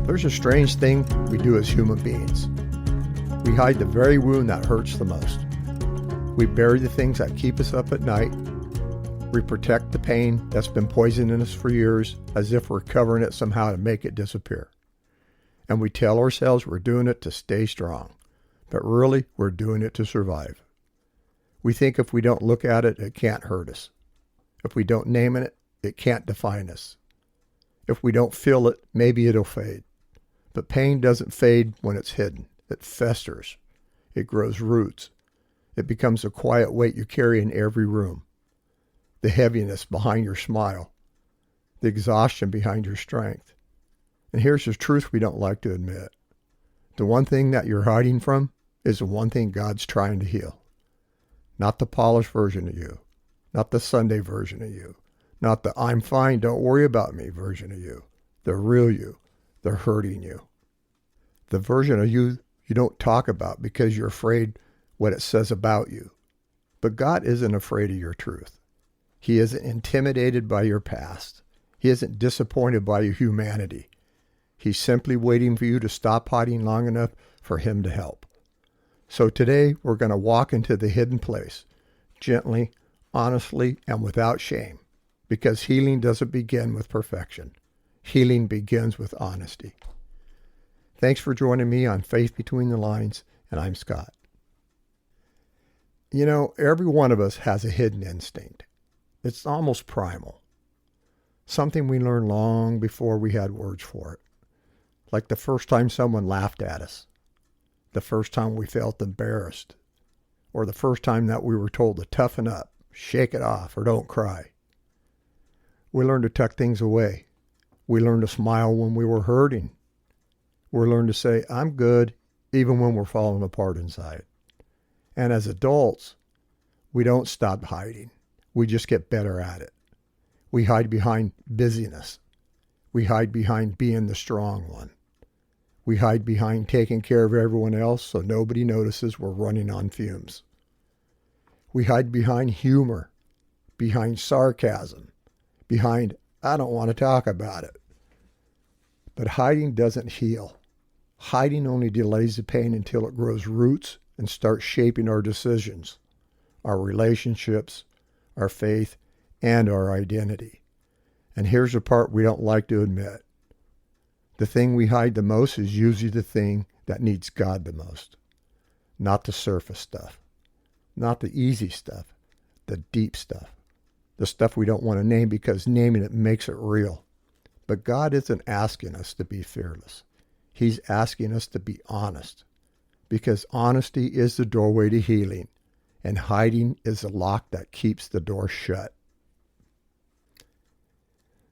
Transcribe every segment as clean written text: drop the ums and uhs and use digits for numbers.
There's a strange thing we do as human beings. We hide the very wound that hurts the most. We bury the things that keep us up at night. We protect the pain that's been poisoning us for years as if we're covering it somehow to make it disappear. And we tell ourselves we're doing it to stay strong, but really we're doing it to survive. We think if we don't look at it, it can't hurt us. If we don't name it, it can't define us. If we don't feel it, maybe it'll fade. But pain doesn't fade when it's hidden. It festers. It grows roots. It becomes a quiet weight you carry in every room. The heaviness behind your smile. The exhaustion behind your strength. And here's the truth we don't like to admit. The one thing that you're hiding from is the one thing God's trying to heal. Not the polished version of you. Not the Sunday version of you. Not the I'm fine, don't worry about me version of you. The real you. The hurting you. The version of you you don't talk about because you're afraid what it says about you. But God isn't afraid of your truth. He isn't intimidated by your past. He isn't disappointed by your humanity. He's simply waiting for you to stop hiding long enough for him to help. So today we're going to walk into the hidden place, gently, honestly, and without shame, because healing doesn't begin with perfection. Healing begins with honesty. Thanks for joining me on Faith Between the Lines, and I'm Scott. You know, every one of us has a hidden instinct. It's almost primal. Something we learned long before we had words for it. Like the first time someone laughed at us. The first time we felt embarrassed. Or the first time that we were told to toughen up, shake it off, or don't cry. We learned to tuck things away. We learned to smile when we were hurting. We learned to say, I'm good, even when we're falling apart inside. And as adults, we don't stop hiding. We just get better at it. We hide behind busyness. We hide behind being the strong one. We hide behind taking care of everyone else so nobody notices we're running on fumes. We hide behind humor, behind sarcasm, behind, I don't want to talk about it. But hiding doesn't heal. Hiding only delays the pain until it grows roots and starts shaping our decisions, our relationships, our faith, and our identity. And here's the part we don't like to admit. The thing we hide the most is usually the thing that needs God the most. Not the surface stuff. Not the easy stuff. The deep stuff. The stuff we don't want to name because naming it makes it real. But God isn't asking us to be fearless. He's asking us to be honest. Because honesty is the doorway to healing. And hiding is the lock that keeps the door shut.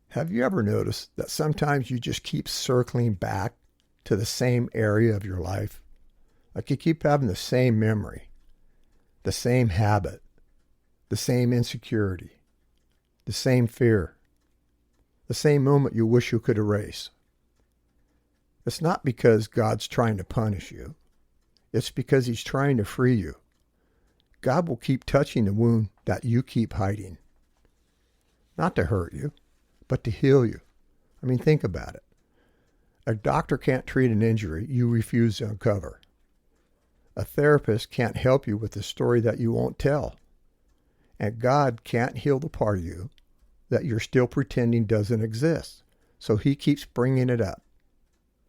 Have you ever noticed that sometimes you just keep circling back to the same area of your life? Like you keep having the same memory, the same habit, the same insecurity, the same fear, the same moment you wish you could erase. It's not because God's trying to punish you. It's because he's trying to free you. God will keep touching the wound that you keep hiding. Not to hurt you, but to heal you. I mean, think about it. A doctor can't treat an injury you refuse to uncover. A therapist can't help you with the story that you won't tell. And God can't heal the part of you that you're still pretending doesn't exist. So he keeps bringing it up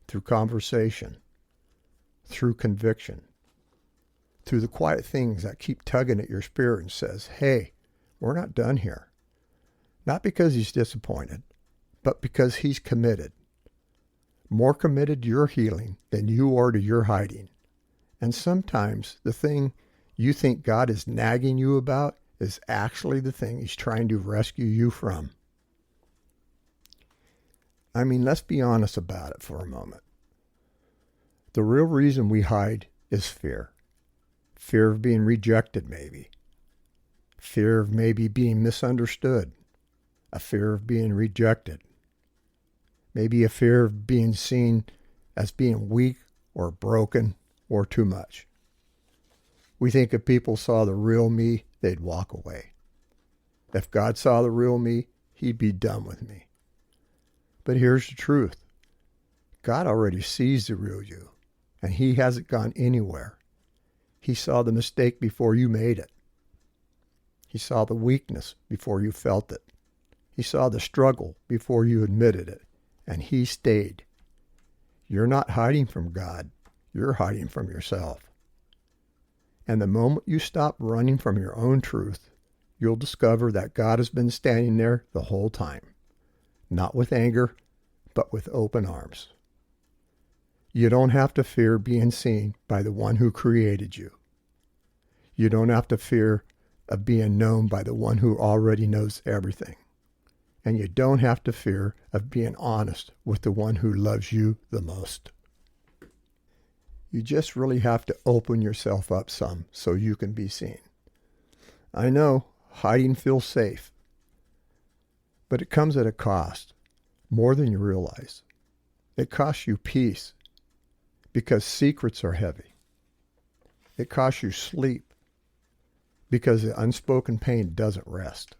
through conversation, through conviction, through the quiet things that keep tugging at your spirit and says, hey, we're not done here. Not because he's disappointed, but because he's committed. More committed to your healing than you are to your hiding. And sometimes the thing you think God is nagging you about is actually the thing he's trying to rescue you from. I mean, let's be honest about it for a moment. The real reason we hide is fear. Fear of being rejected, maybe. Fear of maybe being misunderstood. A fear of being rejected. Maybe a fear of being seen as being weak or broken or too much. We think if people saw the real me, they'd walk away. If God saw the real me, he'd be done with me. But here's the truth. God already sees the real you, and he hasn't gone anywhere. He saw the mistake before you made it. He saw the weakness before you felt it. He saw the struggle before you admitted it, and he stayed. You're not hiding from God. You're hiding from yourself. And the moment you stop running from your own truth, you'll discover that God has been standing there the whole time, not with anger, but with open arms. You don't have to fear being seen by the one who created you. You don't have to fear of being known by the one who already knows everything. And you don't have to fear of being honest with the one who loves you the most. You just really have to open yourself up some so you can be seen. I know hiding feels safe, but it comes at a cost, more than you realize. It costs you peace, because secrets are heavy. It costs you sleep, because the unspoken pain doesn't rest.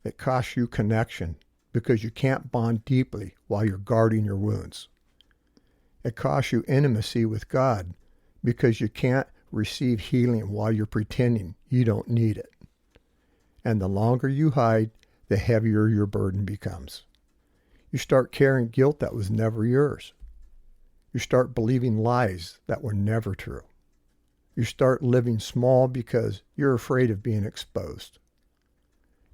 It costs you connection, because you can't bond deeply while you're guarding your wounds. It costs you intimacy with God, because you can't receive healing while you're pretending you don't need it. And the longer you hide, the heavier your burden becomes. You start carrying guilt that was never yours. You start believing lies that were never true. You start living small because you're afraid of being exposed.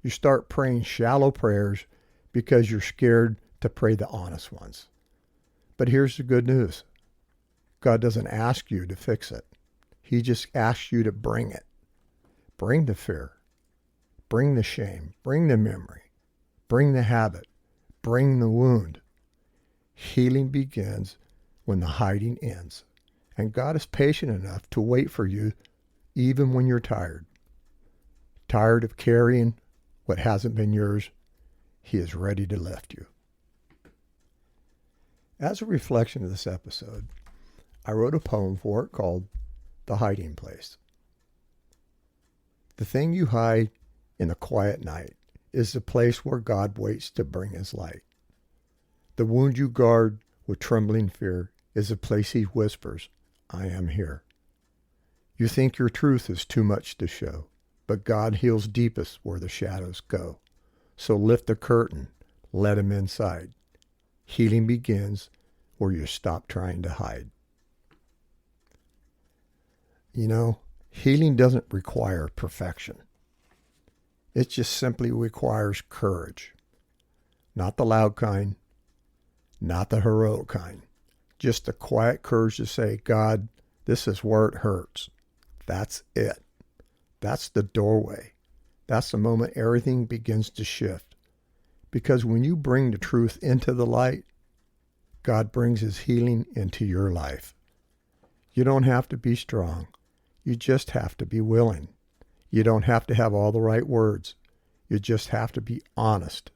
You start praying shallow prayers because you're scared to pray the honest ones. But here's the good news. God doesn't ask you to fix it. He just asks you to bring it. Bring the fear. Bring the shame. Bring the memory. Bring the habit. Bring the wound. Healing begins when the hiding ends. And God is patient enough to wait for you even when you're tired. Tired of carrying what hasn't been yours, he is ready to lift you. As a reflection of this episode, I wrote a poem for it called The Hiding Place. The thing you hide in a quiet night is the place where God waits to bring his light. The wound you guard with trembling fear is the place he whispers, I am here. You think your truth is too much to show, but God heals deepest where the shadows go. So lift the curtain, let him inside. Healing begins where you stop trying to hide. You know, healing doesn't require perfection. It just simply requires courage. Not the loud kind, not the heroic kind. Just the quiet courage to say, God, this is where it hurts. That's it. That's the doorway. That's the moment everything begins to shift. Because when you bring the truth into the light, God brings his healing into your life. You don't have to be strong. You just have to be willing. You don't have to have all the right words. You just have to be honest.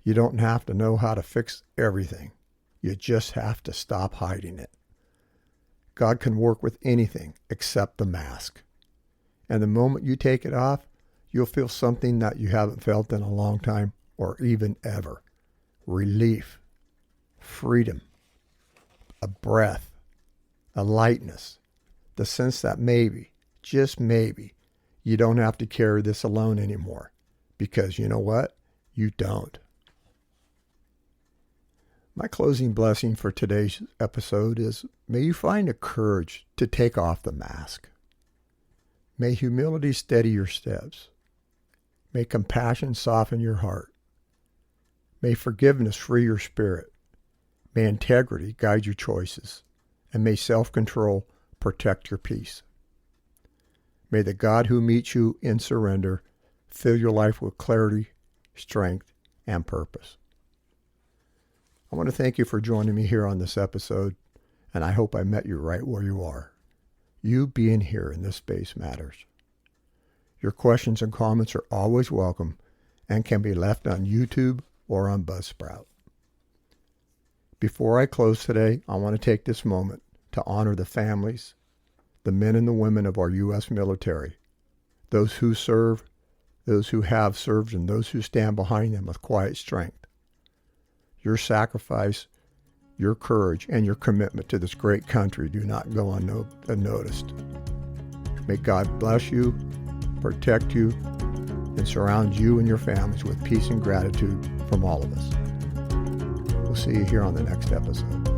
You don't have to know how to fix everything. You just have to stop hiding it. God can work with anything except the mask. And the moment you take it off, you'll feel something that you haven't felt in a long time or even ever. Relief, freedom, a breath, a lightness, the sense that maybe, just maybe, you don't have to carry this alone anymore. Because you know what? You don't. My closing blessing for today's episode is, may you find the courage to take off the mask. May humility steady your steps. May compassion soften your heart. May forgiveness free your spirit. May integrity guide your choices. And may self-control protect your peace. May the God who meets you in surrender fill your life with clarity, strength, and purpose. I want to thank you for joining me here on this episode, and I hope I met you right where you are. You being here in this space matters. Your questions and comments are always welcome and can be left on YouTube or on Buzzsprout. Before I close today, I want to take this moment to honor the families, the men and the women of our U.S. military, those who serve, those who have served, and those who stand behind them with quiet strength. Your sacrifice, your courage, and your commitment to this great country do not go unnoticed. May God bless you, protect you, and surround you and your families with peace and gratitude from all of us. We'll see you here on the next episode.